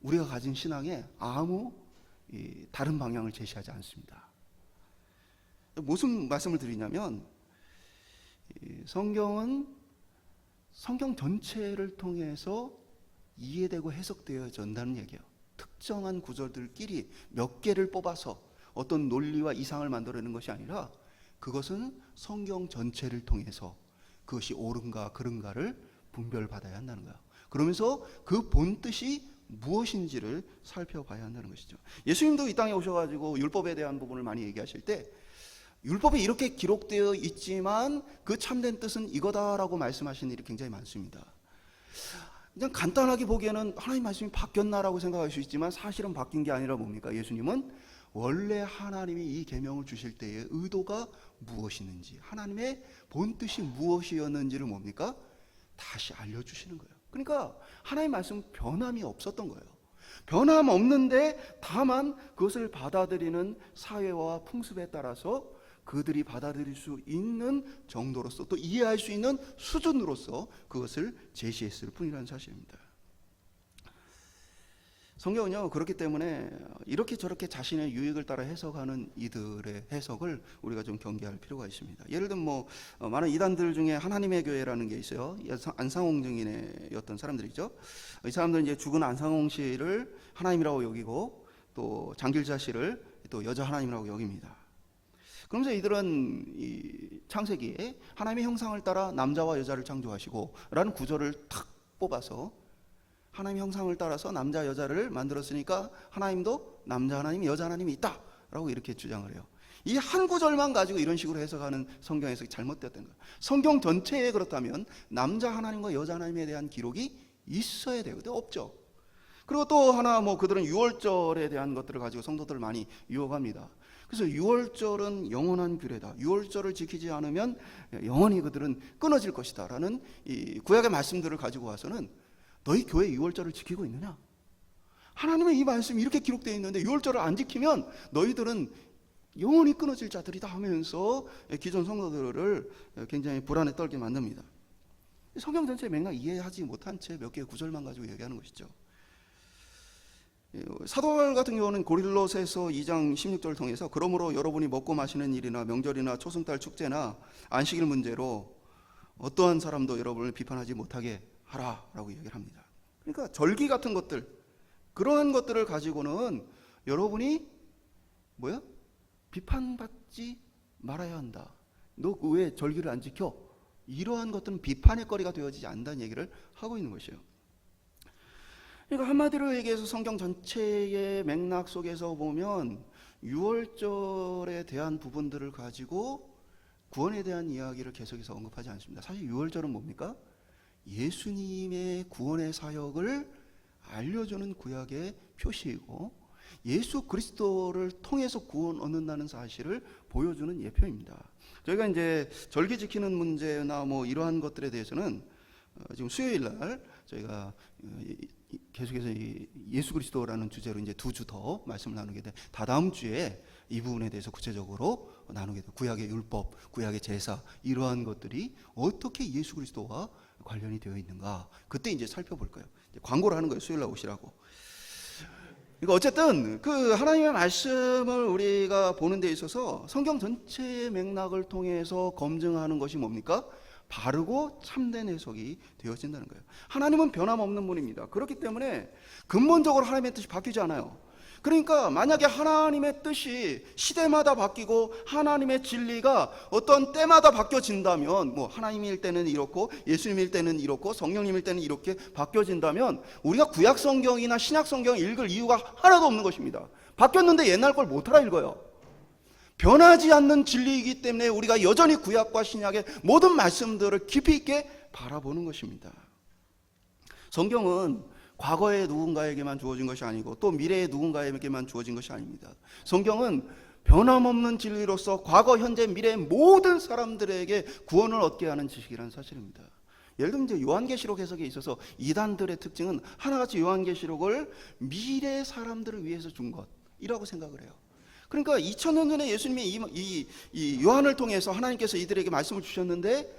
우리가 가진 신앙에 아무 다른 방향을 제시하지 않습니다. 무슨 말씀을 드리냐면 성경은 성경 전체를 통해서 이해되고 해석되어진다는 얘기예요. 특정한 구절들끼리 몇 개를 뽑아서 어떤 논리와 이상을 만들어내는 것이 아니라 그것은 성경 전체를 통해서 그것이 옳은가 그른가를 분별받아야 한다는 거예요. 그러면서 그 본뜻이 무엇인지를 살펴봐야 한다는 것이죠. 예수님도 이 땅에 오셔가지고 율법에 대한 부분을 많이 얘기하실 때 율법에 이렇게 기록되어 있지만 그 참된 뜻은 이거다라고 말씀하시는 일이 굉장히 많습니다. 그냥 간단하게 보기에는 하나님 말씀이 바뀌었나라고 생각할 수 있지만 사실은 바뀐 게 아니라 뭡니까? 예수님은 원래 하나님이 이 계명을 주실 때의 의도가 무엇이는지, 하나님의 본뜻이 무엇이었는지를 뭡니까? 다시 알려주시는 거예요. 그러니까 하나님 말씀은 변함이 없었던 거예요. 변함 없는데 다만 그것을 받아들이는 사회와 풍습에 따라서 그들이 받아들일 수 있는 정도로서 또 이해할 수 있는 수준으로서 그것을 제시했을 뿐이라는 사실입니다. 성경은요, 그렇기 때문에 이렇게 저렇게 자신의 유익을 따라 해석하는 이들의 해석을 우리가 좀 경계할 필요가 있습니다. 예를 들면 뭐 많은 이단들 중에 하나님의 교회라는 게 있어요. 안상홍 증인이었던 사람들이죠. 이 사람들은 이제 죽은 안상홍 씨를 하나님이라고 여기고 또 장길자 씨를 또 여자 하나님이라고 여깁니다. 그러면서 이들은 이 창세기에 하나님의 형상을 따라 남자와 여자를 창조하시고 라는 구절을 탁 뽑아서 하나님의 형상을 따라서 남자 여자를 만들었으니까 하나님도 남자 하나님 여자 하나님이 있다라고 이렇게 주장을 해요. 이 한 구절만 가지고 이런 식으로 해석하는 성경 해석이 잘못됐던 거예요. 성경 전체에 그렇다면 남자 하나님과 여자 하나님에 대한 기록이 있어야 되거든요. 없죠. 그리고 또 하나 뭐 그들은 유월절에 대한 것들을 가지고 성도들을 많이 유혹합니다. 그래서 유월절은 영원한 규례다. 유월절을 지키지 않으면 영원히 그들은 끊어질 것이다 라는 이 구약의 말씀들을 가지고 와서는 너희 교회 유월절을 지키고 있느냐? 하나님의 이 말씀이 이렇게 기록되어 있는데 유월절을 안 지키면 너희들은 영원히 끊어질 자들이다 하면서 기존 성도들을 굉장히 불안에 떨게 만듭니다. 성경 전체의 맥락 이해하지 못한 채 몇 개의 구절만 가지고 얘기하는 것이죠. 사도 바울 같은 경우는 고린도서에서 2장 16절을 통해서 그러므로 여러분이 먹고 마시는 일이나 명절이나 초승달 축제나 안식일 문제로 어떠한 사람도 여러분을 비판하지 못하게 하라라고 얘기를 합니다. 그러니까 절기 같은 것들, 그러한 것들을 가지고는 여러분이 비판받지 말아야 한다. 너 왜 절기를 안 지켜? 이러한 것들은 비판의 거리가 되어지지 않는다는 얘기를 하고 있는 것이에요. 그러니까 한마디로 얘기해서 성경 전체의 맥락 속에서 보면 유월절에 대한 부분들을 가지고 구원에 대한 이야기를 계속해서 언급하지 않습니다. 사실 유월절은 뭡니까? 예수님의 구원의 사역을 알려주는 구약의 표시이고 예수 그리스도를 통해서 구원 얻는다는 사실을 보여주는 예표입니다. 저희가 이제 절기 지키는 문제나 뭐 이러한 것들에 대해서는 지금 수요일 날 저희가 계속해서 예수 그리스도라는 주제로 이제 2주 더 말씀을 나누게 돼. 다다음 주에 이 부분에 대해서 구체적으로 나누게 돼. 구약의 율법, 구약의 제사 이러한 것들이 어떻게 예수 그리스도와 관련이 되어 있는가. 그때 이제 살펴볼 거예요. 이제 광고를 하는 거예요. 수요일 날 오시라고. 그러니까 어쨌든 그 하나님의 말씀을 우리가 보는 데 있어서 성경 전체의 맥락을 통해서 검증하는 것이 뭡니까? 바르고 참된 해석이 되어진다는 거예요. 하나님은 변함없는 분입니다. 그렇기 때문에 근본적으로 하나님의 뜻이 바뀌지 않아요. 그러니까 만약에 하나님의 뜻이 시대마다 바뀌고 하나님의 진리가 어떤 때마다 바뀌어진다면, 뭐 하나님일 때는 이렇고 예수님일 때는 이렇고 성령님일 때는 이렇게 바뀌어진다면 우리가 구약 성경이나 신약 성경을 읽을 이유가 하나도 없는 것입니다. 바뀌었는데 옛날 걸 못 알아 읽어요. 변하지 않는 진리이기 때문에 우리가 여전히 구약과 신약의 모든 말씀들을 깊이 있게 바라보는 것입니다. 성경은 과거의 누군가에게만 주어진 것이 아니고 또 미래의 누군가에게만 주어진 것이 아닙니다. 성경은 변함없는 진리로서 과거, 현재, 미래의 모든 사람들에게 구원을 얻게 하는 지식이라는 사실입니다. 예를 들면 이제 요한계시록 해석에 있어서 이단들의 특징은 하나같이 요한계시록을 미래 사람들을 위해서 준 것이라고 생각을 해요. 그러니까 2000년 전에 예수님이 이 요한을 통해서 하나님께서 이들에게 말씀을 주셨는데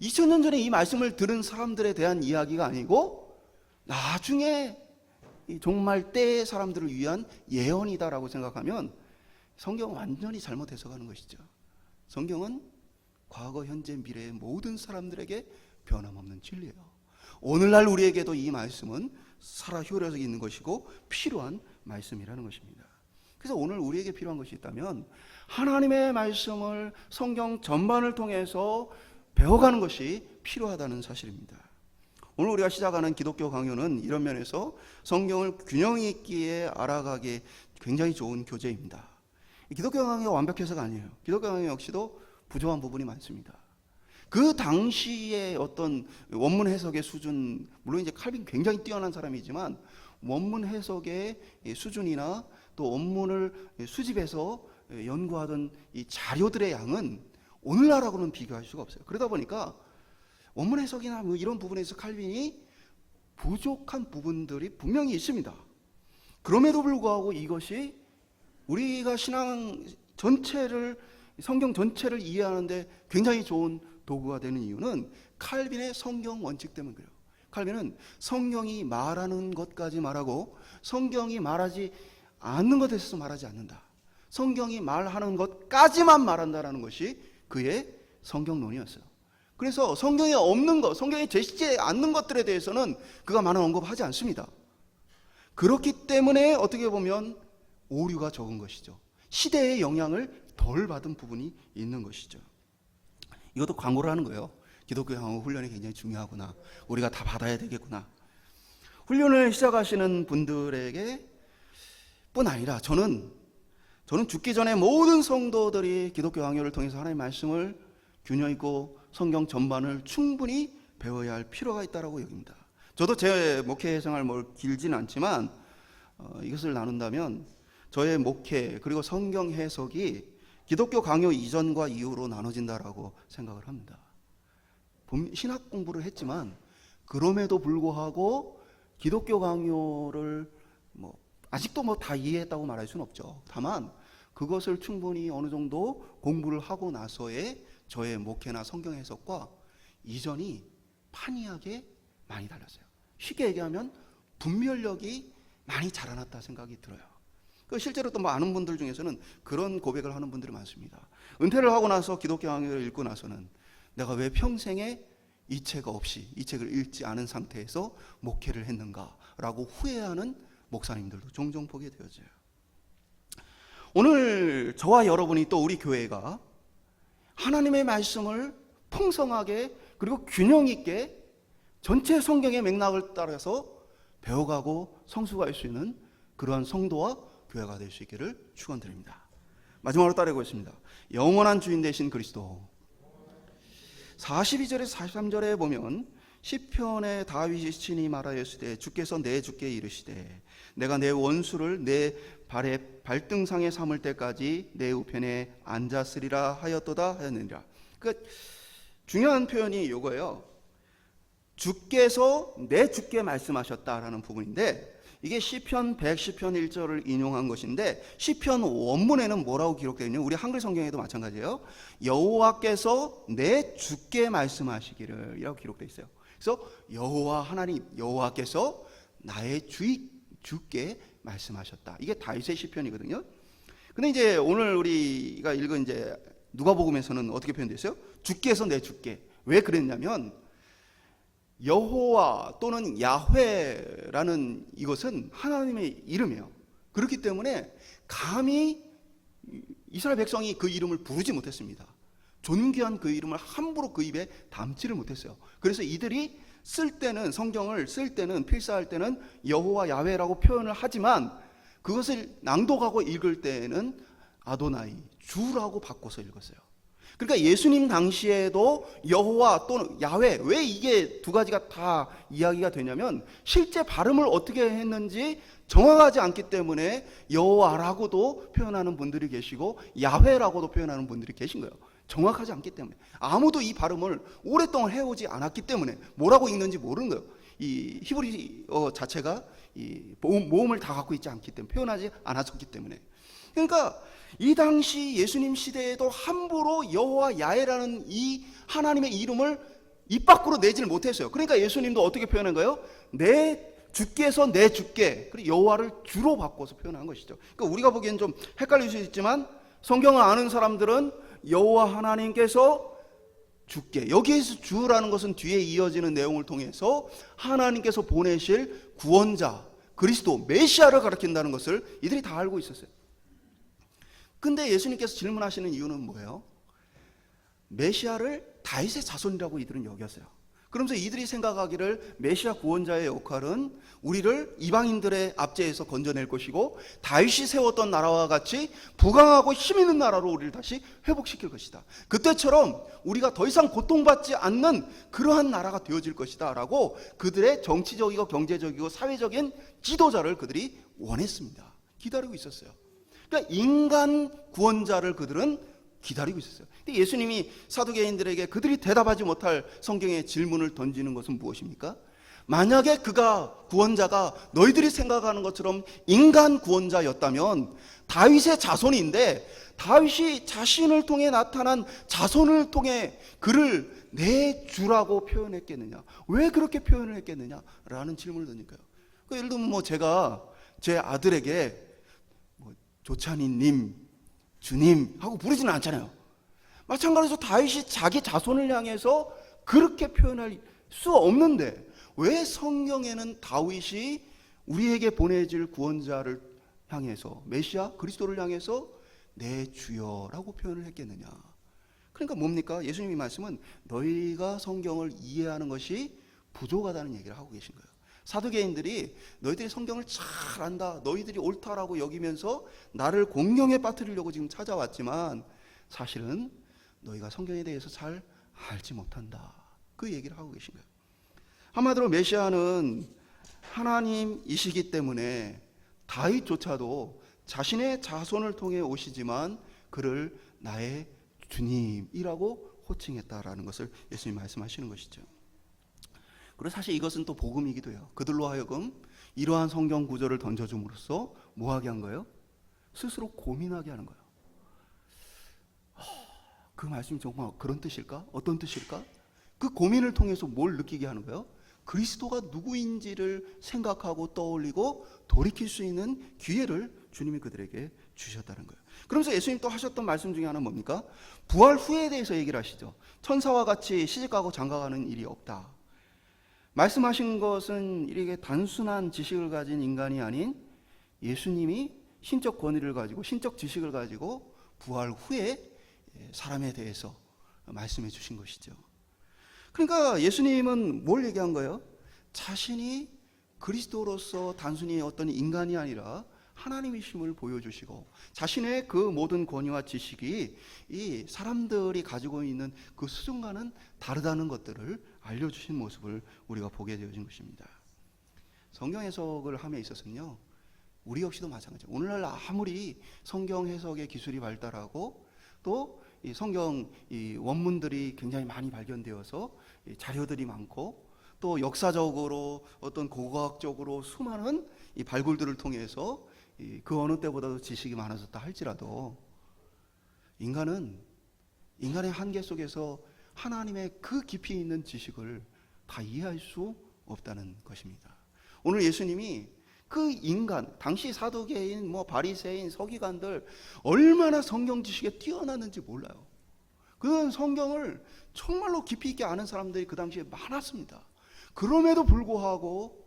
2000년 전에 이 말씀을 들은 사람들에 대한 이야기가 아니고 나중에 종말 때의 사람들을 위한 예언이다라고 생각하면 성경은 완전히 잘못 해석하는 것이죠. 성경은 과거, 현재, 미래의 모든 사람들에게 변함없는 진리예요. 오늘날 우리에게도 이 말씀은 살아 효력이 있는 것이고 필요한 말씀이라는 것입니다. 그래서 오늘 우리에게 필요한 것이 있다면 하나님의 말씀을 성경 전반을 통해서 배워가는 것이 필요하다는 사실입니다. 오늘 우리가 시작하는 기독교 강요는 이런 면에서 성경을 균형 있게 알아가기에 굉장히 좋은 교재입니다. 기독교 강요가 완벽해서가 아니에요. 기독교 강요 역시도 부족한 부분이 많습니다. 그 당시의 어떤 원문 해석의 수준, 물론 이제 칼빈 굉장히 뛰어난 사람이지만 원문 해석의 수준이나 또 원문을 수집해서 연구하던 이 자료들의 양은 오늘날하고는 비교할 수가 없어요. 그러다 보니까 원문 해석이나 뭐 이런 부분에서 칼빈이 부족한 부분들이 분명히 있습니다. 그럼에도 불구하고 이것이 우리가 신앙 전체를, 성경 전체를 이해하는데 굉장히 좋은 도구가 되는 이유는 칼빈의 성경 원칙 때문에 그래요. 칼빈은 성경이 말하는 것까지 말하고 성경이 말하지 않는 것에 있어서 말하지 않는다. 성경이 말하는 것까지만 말한다라는 것이 그의 성경론이었어요. 그래서 성경에 없는 것, 성경에 제시되지 않는 것들에 대해서는 그가 많은 언급하지 않습니다. 그렇기 때문에 어떻게 보면 오류가 적은 것이죠. 시대의 영향을 덜 받은 부분이 있는 것이죠. 이것도 광고를 하는 거예요. 기독교 향후 훈련이 굉장히 중요하구나. 우리가 다 받아야 되겠구나. 훈련을 시작하시는 분들에게 뿐 아니라 저는 죽기 전에 모든 성도들이 기독교 강요를 통해서 하나님의 말씀을 균형 있고 성경 전반을 충분히 배워야 할 필요가 있다고 여깁니다. 저도 제 목회 생활 길지는 않지만 이것을 나눈다면 저의 목회 그리고 성경 해석이 기독교 강요 이전과 이후로 나눠진다라고 생각을 합니다. 신학 공부를 했지만 그럼에도 불구하고 기독교 강요를 아직도 다 이해했다고 말할 수는 없죠. 다만 그것을 충분히 어느 정도 공부를 하고 나서의 저의 목회나 성경 해석과 이전이 판이하게 많이 달랐어요. 쉽게 얘기하면 분별력이 많이 자라났다 생각이 들어요. 실제로 또 아는 분들 중에서는 그런 고백을 하는 분들이 많습니다. 은퇴를 하고 나서 기독교 강요를 읽고 나서는 내가 왜 평생에 이 책을 읽지 않은 상태에서 목회를 했는가라고 후회하는 목사님들도 종종 보게 되어져요. 오늘 저와 여러분이 또 우리 교회가 하나님의 말씀을 풍성하게 그리고 균형 있게 전체 성경의 맥락을 따라서 배워가고 성숙할 수 있는 그러한 성도와 교회가 될 수 있기를 축원드립니다. 마지막으로 따라해보겠습니다. 영원한 주인 되신 그리스도. 42절에서 43절에 보면 시편의 다윗이 친히 말하였으되 주께서 내 주께 이르시되 내가 내 원수를 내 발의 발등상에 삼을 때까지 내 우편에 앉았으리라 하였도다 하였느니라. 그 중요한 표현이 이거예요. 주께서 내 주께 말씀하셨다라는 부분인데, 이게 시편 110편 1절을 인용한 것인데 시편 원문에는 뭐라고 기록되어 있냐면 우리 한글 성경에도 마찬가지예요. 여호와께서 내 주께 말씀하시기를 이라고 기록되어 있어요. 그래서 여호와 하나님 여호와께서 나의 주께 말씀하셨다. 이게 다윗의 시편이거든요. 근데 이제 오늘 우리가 읽은 이제 누가복음에서는 어떻게 표현되어 있어요? 주께서 내 주께. 왜 그랬냐면 여호와 또는 야훼라는 이것은 하나님의 이름이에요. 그렇기 때문에 감히 이스라엘 백성이 그 이름을 부르지 못했습니다. 존귀한 그 이름을 함부로 그 입에 담지를 못했어요. 그래서 이들이 쓸 때는, 성경을 쓸 때는, 필사할 때는 여호와 야훼라고 표현을 하지만 그것을 낭독하고 읽을 때에는 아도나이, 주라고 바꿔서 읽었어요. 그러니까 예수님 당시에도 여호와 또는 야훼, 왜 이게 두 가지가 다 이야기가 되냐면 실제 발음을 어떻게 했는지 정확하지 않기 때문에 여호와라고도 표현하는 분들이 계시고 야훼라고도 표현하는 분들이 계신 거예요. 정확하지 않기 때문에. 아무도 이 발음을 오랫동안 해오지 않았기 때문에 뭐라고 읽는지 모르는 거예요. 이 히브리어 자체가 이 모음을 다 갖고 있지 않기 때문에, 표현하지 않았기 때문에. 그러니까 이 당시 예수님 시대에도 함부로 여호와 야훼라는 이 하나님의 이름을 입 밖으로 내지를 못했어요. 그러니까 예수님도 어떻게 표현한 거예요? 내 주께서 내 주께, 그리고 여호와를 주로 바꿔서 표현한 것이죠. 그러니까 우리가 보기엔 좀 헷갈릴 수 있지만 성경을 아는 사람들은 여호와 하나님께서 주께, 여기에서 주라는 것은 뒤에 이어지는 내용을 통해서 하나님께서 보내실 구원자 그리스도 메시아를 가리킨다는 것을 이들이 다 알고 있었어요. 근데 예수님께서 질문하시는 이유는 뭐예요? 메시아를 다윗의 자손이라고 이들은 여겼어요. 그러면서 이들이 생각하기를 메시아 구원자의 역할은 우리를 이방인들의 압제에서 건져낼 것이고 다윗이 세웠던 나라와 같이 부강하고 힘 있는 나라로 우리를 다시 회복시킬 것이다. 그때처럼 우리가 더 이상 고통받지 않는 그러한 나라가 되어질 것이다 라고 그들의 정치적이고 경제적이고 사회적인 지도자를 그들이 원했습니다. 기다리고 있었어요. 그러니까 인간 구원자를 그들은 기다리고 있었어요. 근데 예수님이 사두개인들에게 그들이 대답하지 못할 성경의 질문을 던지는 것은 무엇입니까? 만약에 그가 구원자가 너희들이 생각하는 것처럼 인간 구원자였다면 다윗의 자손인데 다윗이 자신을 통해 나타난 자손을 통해 그를 내 주라고 표현했겠느냐? 왜 그렇게 표현을 했겠느냐? 라는 질문을 던질까요? 예를 들면 뭐 제가 제 아들에게 조찬이님, 주님 하고 부르지는 않잖아요. 마찬가지로 다윗이 자기 자손을 향해서 그렇게 표현할 수 없는데 왜 성경에는 다윗이 우리에게 보내질 구원자를 향해서, 메시아 그리스도를 향해서 내 주여라고 표현을 했겠느냐? 그러니까 뭡니까? 예수님이 말씀은 너희가 성경을 이해하는 것이 부족하다는 얘기를 하고 계신 거예요. 사두개인들이 너희들이 성경을 잘 안다, 너희들이 옳다라고 여기면서 나를 공경에 빠뜨리려고 지금 찾아왔지만 사실은 너희가 성경에 대해서 잘 알지 못한다, 그 얘기를 하고 계신 거예요. 한마디로 메시아는 하나님이시기 때문에 다윗조차도 자신의 자손을 통해 오시지만 그를 나의 주님이라고 호칭했다라는 것을 예수님이 말씀하시는 것이죠. 그리고 사실 이것은 또 복음이기도 해요. 그들로 하여금 이러한 성경 구절을 던져줌으로써 뭐하게 한 거예요? 스스로 고민하게 하는 거예요. 그 말씀이 정말 그런 뜻일까? 어떤 뜻일까? 그 고민을 통해서 뭘 느끼게 하는 거예요? 그리스도가 누구인지를 생각하고 떠올리고 돌이킬 수 있는 기회를 주님이 그들에게 주셨다는 거예요. 그러면서 예수님 또 하셨던 말씀 중에 하나는 뭡니까? 부활 후에 대해서 얘기를 하시죠. 천사와 같이 시집가고 장가가는 일이 없다. 말씀하신 것은 이렇게 단순한 지식을 가진 인간이 아닌 예수님이 신적 권위를 가지고 신적 지식을 가지고 부활 후에 사람에 대해서 말씀해 주신 것이죠. 그러니까 예수님은 뭘 얘기한 거예요? 자신이 그리스도로서 단순히 어떤 인간이 아니라 하나님이심을 보여주시고, 자신의 그 모든 권위와 지식이 이 사람들이 가지고 있는 그 수준과는 다르다는 것들을 알려주신 모습을 우리가 보게 되어진 것입니다. 성경 해석을 함에 있어서는요, 우리 역시도 마찬가지예요. 오늘날 아무리 성경 해석의 기술이 발달하고 또 이 성경 이 원문들이 굉장히 많이 발견되어서 자료들이 많고 또 역사적으로 어떤 고고학적으로 수많은 이 발굴들을 통해서 그 어느 때보다도 지식이 많아졌다 할지라도, 인간은 인간의 한계 속에서 하나님의 그 깊이 있는 지식을 다 이해할 수 없다는 것입니다. 오늘 예수님이 그 인간, 당시 사두개인, 바리새인, 서기관들 얼마나 성경 지식에 뛰어났는지 몰라요. 그 성경을 정말로 깊이 있게 아는 사람들이 그 당시에 많았습니다. 그럼에도 불구하고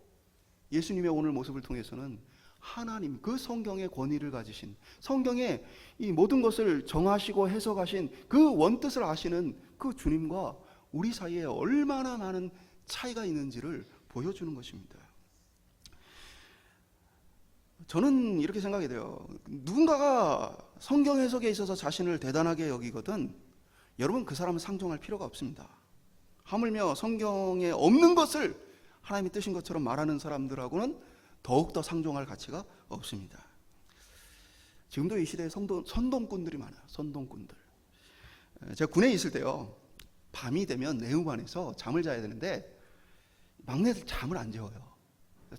예수님의 오늘 모습을 통해서는 하나님, 그 성경의 권위를 가지신, 성경의 이 모든 것을 정하시고 해석하신 그 원뜻을 아시는 그 주님과 우리 사이에 얼마나 많은 차이가 있는지를 보여주는 것입니다. 저는 이렇게 생각이 돼요. 누군가가 성경 해석에 있어서 자신을 대단하게 여기거든 여러분, 그 사람은 상종할 필요가 없습니다. 하물며 성경에 없는 것을 하나님이 뜻인 것처럼 말하는 사람들하고는 더욱더 상종할 가치가 없습니다. 지금도 이 시대에 선동꾼들이 많아요. 선동꾼들. 제가 군에 있을 때요, 밤이 되면 내후반에서 잠을 자야 되는데 막내들 잠을 안 재워요.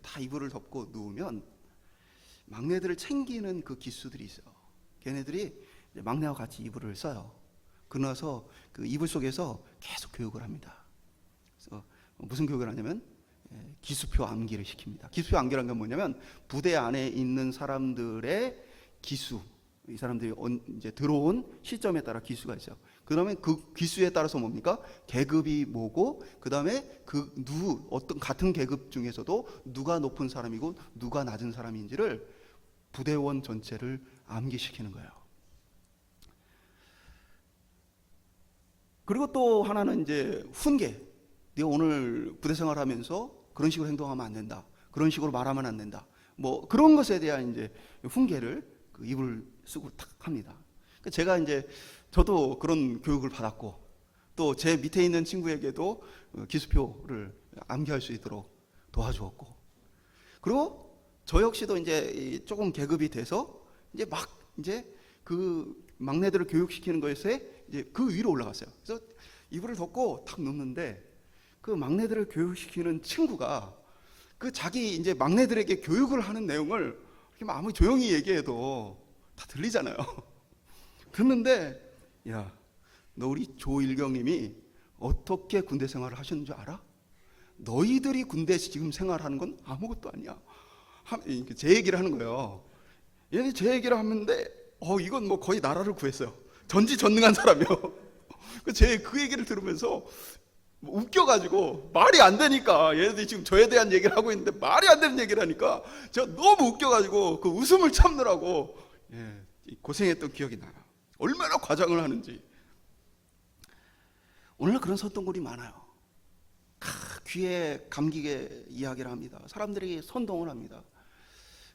다 이불을 덮고 누우면 막내들을 챙기는 그 기수들이 있어요. 걔네들이 막내와 같이 이불을 써요. 그러나서 그 이불 속에서 계속 교육을 합니다. 그래서 무슨 교육을 하냐면 기수표 암기를 시킵니다. 기수표 암기라는 건 뭐냐면 부대 안에 있는 사람들의 기수, 이 사람들이 이제 들어온 시점에 따라 기수가 있어요. 그 다음에 그 기수에 따라서 뭡니까? 계급이 뭐고, 그 다음에 어떤 같은 계급 중에서도 누가 높은 사람이고 누가 낮은 사람인지를 부대원 전체를 암기시키는 거예요. 그리고 또 하나는 이제 훈계. 네가 오늘 부대 생활하면서 그런 식으로 행동하면 안 된다. 그런 식으로 말하면 안 된다. 그런 것에 대한 이제 훈계를 그 입을 쓰고 탁 합니다. 제가 이제 저도 그런 교육을 받았고, 또 제 밑에 있는 친구에게도 기수표를 암기할 수 있도록 도와주었고, 그리고 저 역시도 이제 조금 계급이 돼서 이제 그 막내들을 교육시키는 것에 이제 그 위로 올라갔어요. 그래서 이불을 덮고 탁 눕는데 그 막내들을 교육시키는 친구가 그 자기 이제 막내들에게 교육을 하는 내용을 이렇게 아무리 조용히 얘기해도 다 들리잖아요. 듣는데, 야, 너 우리 조일경님이 어떻게 군대 생활을 하셨는 줄 알아? 너희들이 군대 지금 생활하는 건 아무것도 아니야. 제 얘기를 하는 거예요. 얘네 제 얘기를 하는데 이건 거의 나라를 구했어요. 전지전능한 사람이요. 제 그 얘기를 들으면서 웃겨가지고 말이 안 되니까, 얘네들이 지금 저에 대한 얘기를 하고 있는데 말이 안 되는 얘기를 하니까 제가 너무 웃겨가지고 그 웃음을 참느라고 고생했던 기억이 나요. 얼마나 과장을 하는지. 오늘날 그런 선동꾼이 많아요. 귀에 감기게 이야기를 합니다. 사람들이 선동을 합니다.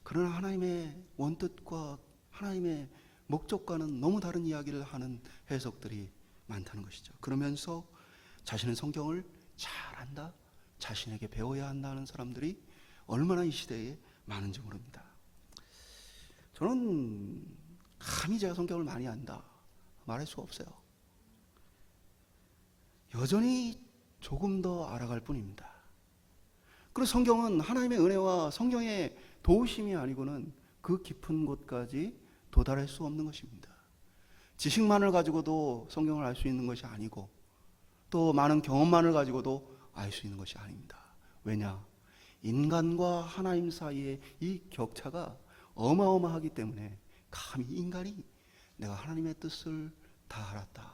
그러나 하나님의 원뜻과 하나님의 목적과는 너무 다른 이야기를 하는 해석들이 많다는 것이죠. 그러면서 자신은 성경을 잘 안다, 자신에게 배워야 한다는 사람들이 얼마나 이 시대에 많은지 모릅니다. 저는 감히 제가 성경을 많이 안다 말할 수가 없어요. 여전히 조금 더 알아갈 뿐입니다. 그리고 성경은 하나님의 은혜와 성경의 도우심이 아니고는 그 깊은 곳까지 도달할 수 없는 것입니다. 지식만을 가지고도 성경을 알 수 있는 것이 아니고, 또 많은 경험만을 가지고도 알 수 있는 것이 아닙니다. 왜냐? 인간과 하나님 사이의 이 격차가 어마어마하기 때문에 감히 인간이 내가 하나님의 뜻을 다 알았다,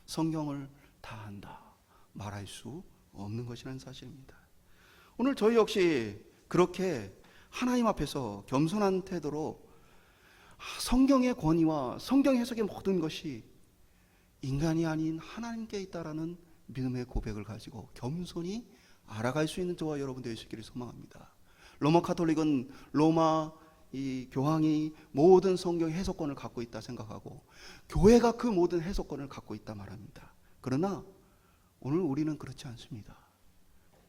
성경을 다 안다 말할 수 없는 것이라는 사실입니다. 오늘 저희 역시 그렇게 하나님 앞에서 겸손한 태도로 성경의 권위와 성경 해석의 모든 것이 인간이 아닌 하나님께 있다라는 믿음의 고백을 가지고 겸손히 알아갈 수 있는 저와 여러분 되시기를 소망합니다. 로마 카톨릭은 로마 이 교황이 모든 성경 해석권을 갖고 있다 생각하고 교회가 그 모든 해석권을 갖고 있다 말합니다. 그러나 오늘 우리는 그렇지 않습니다.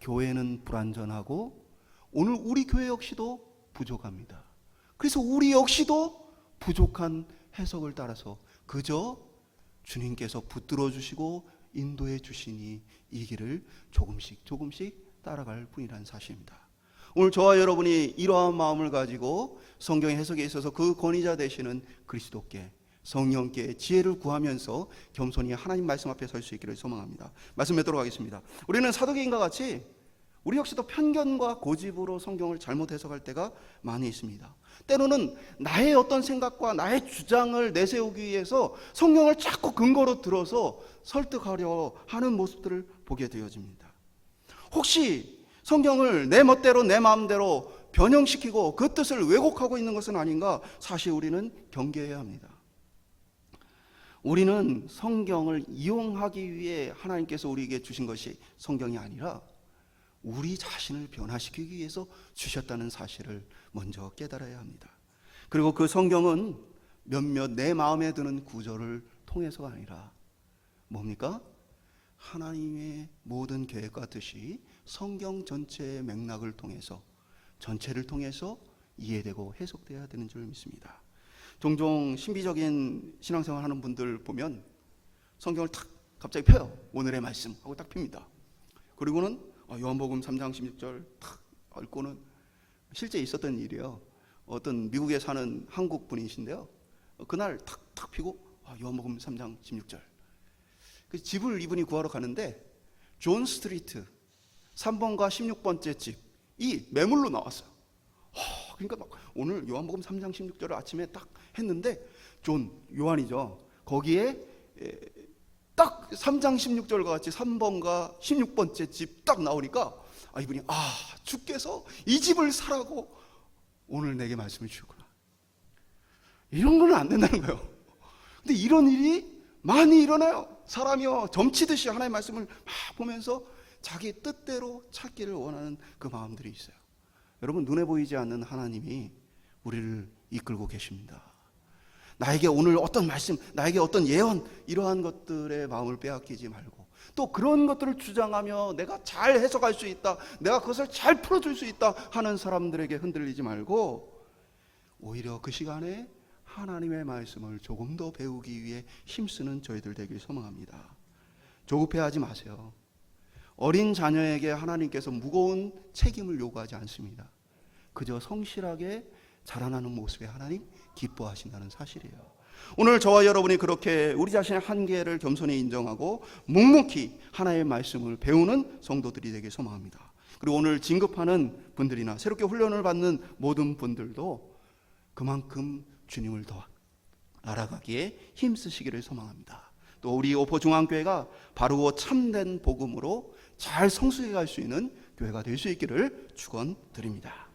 교회는 불완전하고 오늘 우리 교회 역시도 부족합니다. 그래서 우리 역시도 부족한 해석을 따라서 그저 주님께서 붙들어 주시고 인도해 주시니 이 길을 조금씩 따라갈 뿐이라는 사실입니다. 오늘 저와 여러분이 이러한 마음을 가지고 성경의 해석에 있어서 그 권위자 되시는 그리스도께 성령께 지혜를 구하면서 겸손히 하나님 말씀 앞에 설 수 있기를 소망합니다. 말씀 맺도록 하겠습니다. 우리는 사도계인과 같이 우리 역시도 편견과 고집으로 성경을 잘못 해석할 때가 많이 있습니다. 때로는 나의 어떤 생각과 나의 주장을 내세우기 위해서 성경을 자꾸 근거로 들어서 설득하려 하는 모습들을 보게 되어집니다. 혹시 성경을 내 멋대로 내 마음대로 변형시키고 그 뜻을 왜곡하고 있는 것은 아닌가? 사실 우리는 경계해야 합니다. 우리는 성경을 이용하기 위해 하나님께서 우리에게 주신 것이 성경이 아니라 우리 자신을 변화시키기 위해서 주셨다는 사실을 먼저 깨달아야 합니다. 그리고 그 성경은 몇몇 내 마음에 드는 구절을 통해서가 아니라 뭡니까? 하나님의 모든 계획과 뜻이 성경 전체의 맥락을 통해서 전체를 통해서 이해되고 해석되어야 되는 줄 믿습니다. 종종 신비적인 신앙생활 하는 분들 보면 성경을 탁 갑자기 펴요. 오늘의 말씀 하고 딱 핍니다. 그리고는 요한복음 3장 16절 탁 얽고는 실제 있었던 일이에요. 어떤 미국에 사는 한국 분이신데요. 그날 탁 피고 요한복음 3장 16절. 그 집을 이분이 구하러 가는데 존 스트리트 3번과 16번째 집이 매물로 나왔어요. 그러니까 막 오늘 요한복음 3장 16절을 아침에 딱 했는데 요한이죠. 거기에 딱 3장 16절과 같이 3번과 16번째 집 딱 나오니까 이분이 주께서 이 집을 사라고 오늘 내게 말씀을 주셨구나. 이런 건 안 된다는 거예요. 근데 이런 일이 많이 일어나요. 사람이요 점치듯이 하나님의 말씀을 막 보면서 자기 뜻대로 찾기를 원하는 그 마음들이 있어요. 여러분, 눈에 보이지 않는 하나님이 우리를 이끌고 계십니다. 나에게 오늘 어떤 말씀, 나에게 어떤 예언, 이러한 것들의 마음을 빼앗기지 말고 또 그런 것들을 주장하며 내가 잘 해석할 수 있다, 내가 그것을 잘 풀어줄 수 있다 하는 사람들에게 흔들리지 말고 오히려 그 시간에 하나님의 말씀을 조금 더 배우기 위해 힘쓰는 저희들 되길 소망합니다. 조급해하지 마세요. 어린 자녀에게 하나님께서 무거운 책임을 요구하지 않습니다. 그저 성실하게 자라나는 모습에 하나님 기뻐하신다는 사실이에요. 오늘 저와 여러분이 그렇게 우리 자신의 한계를 겸손히 인정하고 묵묵히 하나님의 말씀을 배우는 성도들이 되길 소망합니다. 그리고 오늘 진급하는 분들이나 새롭게 훈련을 받는 모든 분들도 그만큼 주님을 더 알아가기에 힘쓰시기를 소망합니다. 또 우리 오포중앙교회가 바르고 참된 복음으로 잘 성숙해 갈 수 있는 교회가 될 수 있기를 축원드립니다.